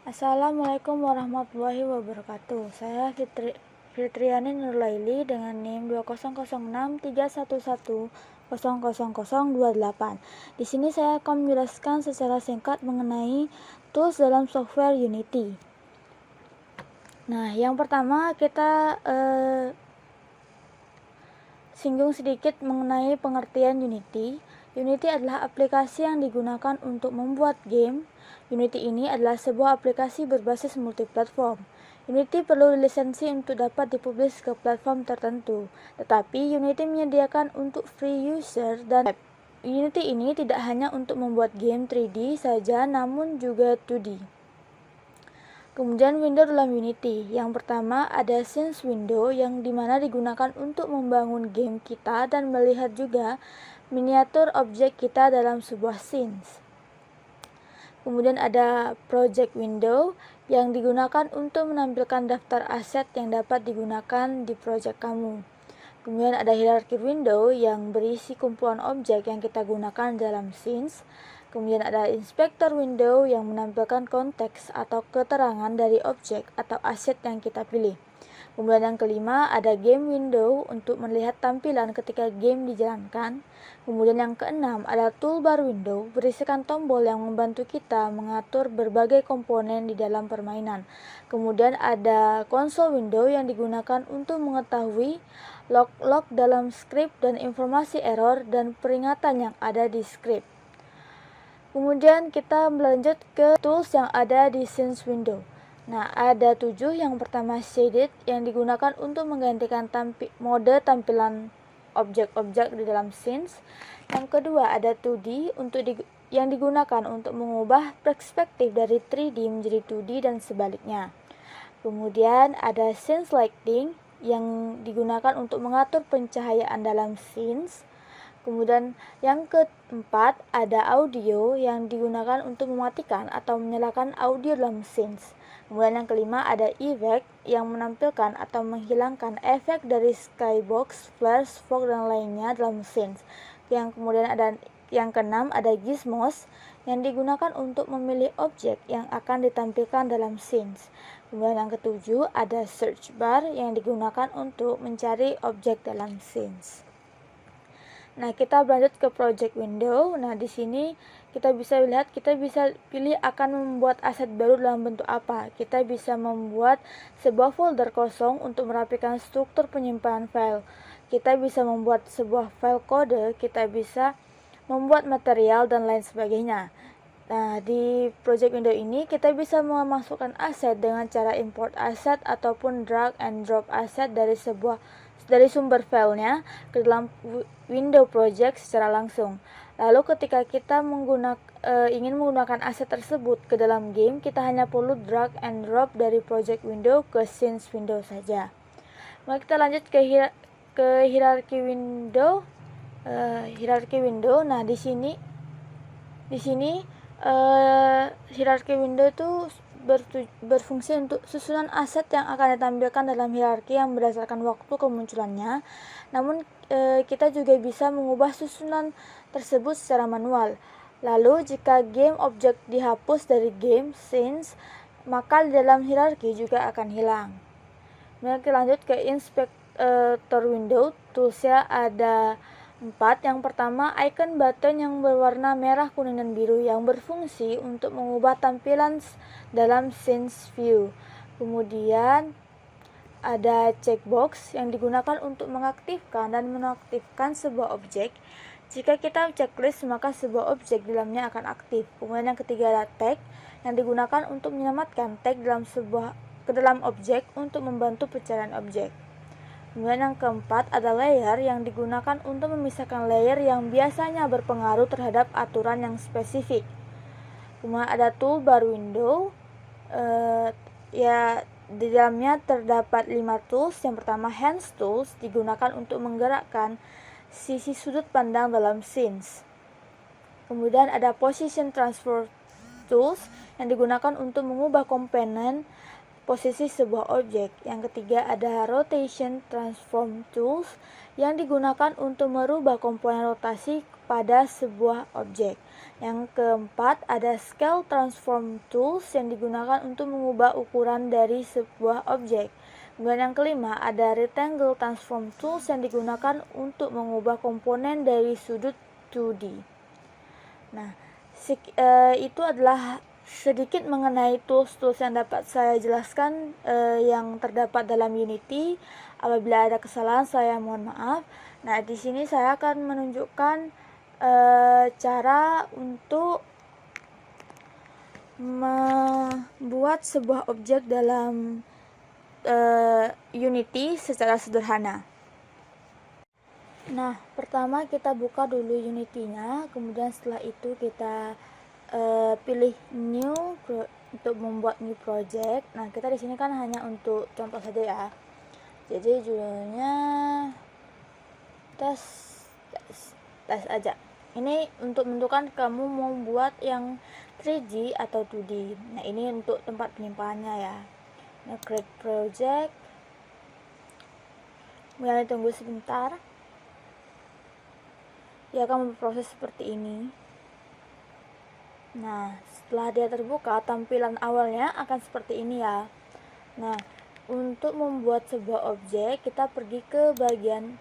Assalamualaikum warahmatullahi wabarakatuh. Saya Fitriani Nurlaili dengan NIM 200631100028. Di sini saya akan menjelaskan secara singkat mengenai tools dalam software Unity. Nah, yang pertama kita singgung sedikit mengenai pengertian Unity. Unity adalah aplikasi yang digunakan untuk membuat game. Unity ini adalah sebuah aplikasi berbasis multiplatform. Unity perlu lisensi untuk dapat dipublish ke platform tertentu, tetapi Unity menyediakan untuk free user dan web. Unity ini tidak hanya untuk membuat game 3D saja, namun juga 2D. Kemudian window dalam Unity. Yang pertama ada scenes window yang dimana digunakan untuk membangun game kita dan melihat juga miniatur objek kita dalam sebuah scenes. Kemudian ada project window yang digunakan untuk menampilkan daftar aset yang dapat digunakan di project kamu. Kemudian ada hierarchy window yang berisi kumpulan objek yang kita gunakan dalam scenes. Kemudian ada inspector window yang menampilkan konteks atau keterangan dari objek atau aset yang kita pilih. Kemudian yang kelima ada game window untuk melihat tampilan ketika game dijalankan. Kemudian yang keenam ada toolbar window berisikan tombol yang membantu kita mengatur berbagai komponen di dalam permainan. Kemudian ada console window yang digunakan untuk mengetahui log-log dalam script dan informasi error dan peringatan yang ada di script. Kemudian kita melanjut ke tools yang ada di scenes window. Nah, ada 7. Yang pertama shaded yang digunakan untuk menggantikan mode tampilan objek-objek di dalam scenes. Yang kedua ada 2D yang digunakan untuk mengubah perspektif dari 3D menjadi 2D dan sebaliknya. Kemudian ada scenes lighting yang digunakan untuk mengatur pencahayaan dalam scenes. Kemudian yang keempat ada audio yang digunakan untuk mematikan atau menyalakan audio dalam scenes. Kemudian yang kelima ada effect yang menampilkan atau menghilangkan efek dari skybox, flash, fog dan lainnya dalam scenes. Yang kemudian ada yang keenam ada gizmos yang digunakan untuk memilih objek yang akan ditampilkan dalam scenes. Kemudian yang ketujuh ada search bar yang digunakan untuk mencari objek dalam scenes. Nah, kita berlanjut ke project window. Nah, di sini kita bisa lihat, kita bisa pilih akan membuat aset baru dalam bentuk apa. Kita bisa membuat sebuah folder kosong untuk merapikan struktur penyimpanan file. Kita bisa membuat sebuah file kode, kita bisa membuat material dan lain sebagainya. Nah, di project window ini kita bisa memasukkan aset dengan cara import aset ataupun drag and drop aset dari sumber filenya ke dalam window project secara langsung. Lalu ketika kita ingin menggunakan aset tersebut ke dalam game, kita hanya perlu drag and drop dari project window ke scenes window saja. Mari kita lanjut ke hierarchy window. Nah, di sini hierarchy window itu berfungsi untuk susunan aset yang akan ditampilkan dalam hierarki yang berdasarkan waktu kemunculannya. Namun kita juga bisa mengubah susunan tersebut secara manual. Lalu jika game objek dihapus dari game scenes, maka di dalam hierarki juga akan hilang. Mari kita lanjut ke inspector window. Toolsnya ada 4. Yang pertama, icon button yang berwarna merah, kuning, dan biru yang berfungsi untuk mengubah tampilan dalam scenes view. Kemudian ada checkbox yang digunakan untuk mengaktifkan dan menonaktifkan sebuah objek. Jika kita checklist, maka sebuah objek di dalamnya akan aktif. Kemudian yang ketiga ada tag yang digunakan untuk menyelamatkan tag ke dalam objek untuk membantu pencarian objek. Kemudian yang keempat ada layer yang digunakan untuk memisahkan layer yang biasanya berpengaruh terhadap aturan yang spesifik. Kemudian ada toolbar window, di dalamnya terdapat 5 tools. Yang pertama hands tools digunakan untuk menggerakkan sisi sudut pandang dalam scenes. Kemudian ada position transfer tools yang digunakan untuk mengubah komponen posisi sebuah objek. Yang ketiga ada rotation transform tools yang digunakan untuk merubah komponen rotasi pada sebuah objek. Yang keempat ada scale transform tools yang digunakan untuk mengubah ukuran dari sebuah objek. Kemudian yang kelima ada rectangle transform tools yang digunakan untuk mengubah komponen dari sudut 2D. Nah, itu adalah sedikit mengenai tools-tools yang dapat saya jelaskan yang terdapat dalam Unity. Apabila ada kesalahan saya mohon maaf. Nah, di sini saya akan menunjukkan cara untuk membuat sebuah objek dalam Unity secara sederhana. Nah, pertama kita buka dulu Unity-nya, kemudian setelah itu kita pilih new untuk membuat new project. Nah, kita di sini kan hanya untuk contoh saja ya. Jadi judulnya tes aja. Ini untuk menentukan kamu mau buat yang 3D atau 2D. Nah, ini untuk tempat penyimpanan ya. Nah, create project. Kemudian tunggu sebentar. Dia akan berproses seperti ini. Nah, setelah dia terbuka, tampilan awalnya akan seperti ini ya. Nah, untuk membuat sebuah objek, kita pergi ke bagian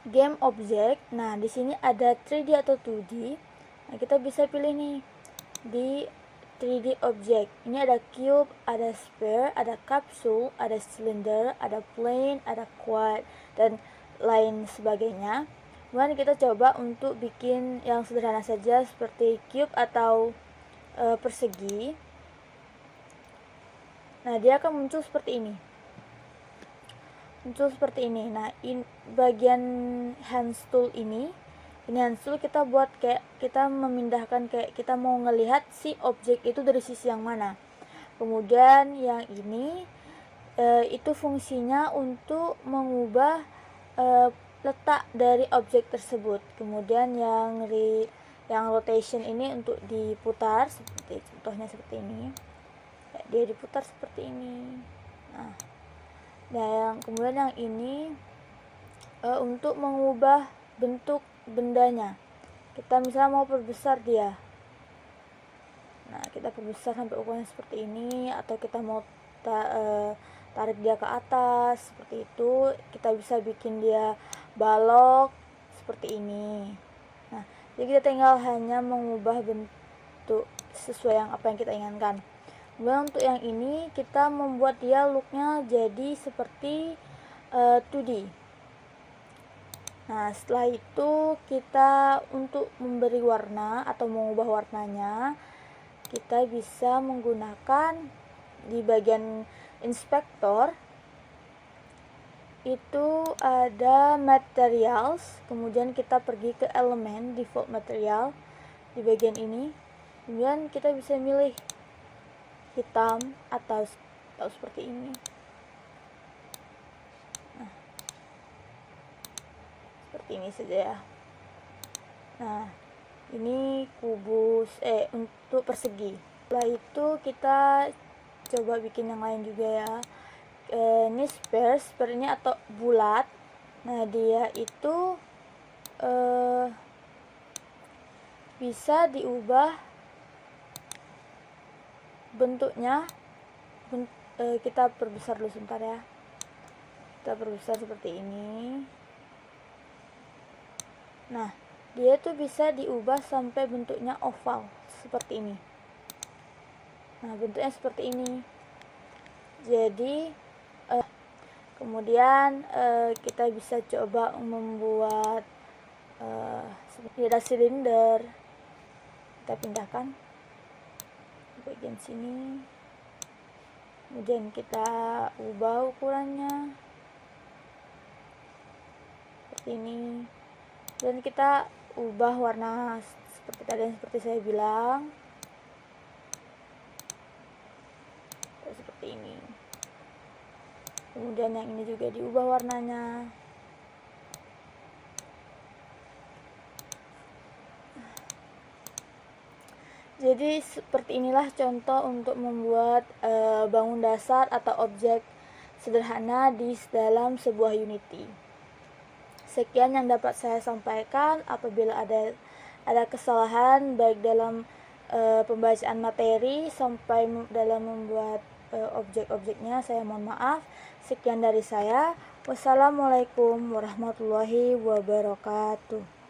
game object. Nah, di sini ada 3D atau 2D. Nah, kita bisa pilih nih di 3D object. Ini ada cube, ada sphere, ada capsule, ada cylinder, ada plane, ada quad, dan lain sebagainya. Kemudian kita coba untuk bikin yang sederhana saja seperti cube atau persegi. Nah, dia akan muncul seperti ini. Nah, bagian hand tool ini hand tool kita buat kayak kita memindahkan, kayak kita mau ngelihat si objek itu dari sisi yang mana. Kemudian yang ini itu fungsinya untuk mengubah letak dari objek tersebut. Kemudian yang rotation ini untuk diputar, seperti contohnya seperti ini. Dia diputar seperti ini. Nah, kemudian yang ini untuk mengubah bentuk bendanya. Kita misalnya mau perbesar dia. Nah, kita perbesar sampai ukurannya seperti ini, atau kita mau tarik dia ke atas seperti itu. Kita bisa bikin dia balok seperti ini. Nah, jadi kita tinggal hanya mengubah bentuk sesuai apa yang kita inginkan. Kemudian untuk yang ini kita membuat dia looknya jadi seperti 2D. Nah, setelah itu kita untuk memberi warna atau mengubah warnanya, kita bisa menggunakan di bagian inspektor itu ada materials, kemudian kita pergi ke elemen default material di bagian ini. Kemudian kita bisa milih hitam atau seperti ini. Nah, seperti ini saja ya. Nah, ini kubus untuk persegi. Setelah itu kita coba bikin yang lain juga ya. Ini sphere ini atau bulat. Nah, dia itu bisa diubah bentuknya. Kita perbesar dulu sebentar ya. Kita perbesar seperti ini. Nah, dia tuh bisa diubah sampai bentuknya oval seperti ini. Nah, bentuknya seperti ini. Jadi kemudian kita bisa coba membuat seperti ada silinder. Kita pindahkan ke bagian sini. Kemudian kita ubah ukurannya seperti ini. Dan kita ubah warna seperti tadi, seperti saya bilang. Seperti ini. Kemudian yang ini juga diubah warnanya. Jadi seperti inilah contoh untuk membuat bangun dasar atau objek sederhana di dalam sebuah Unity. Sekian yang dapat saya sampaikan. Apabila ada kesalahan baik dalam pembacaan materi sampai dalam membuat objek-objeknya, saya mohon maaf. Sekian dari saya. Wassalamualaikum warahmatullahi wabarakatuh.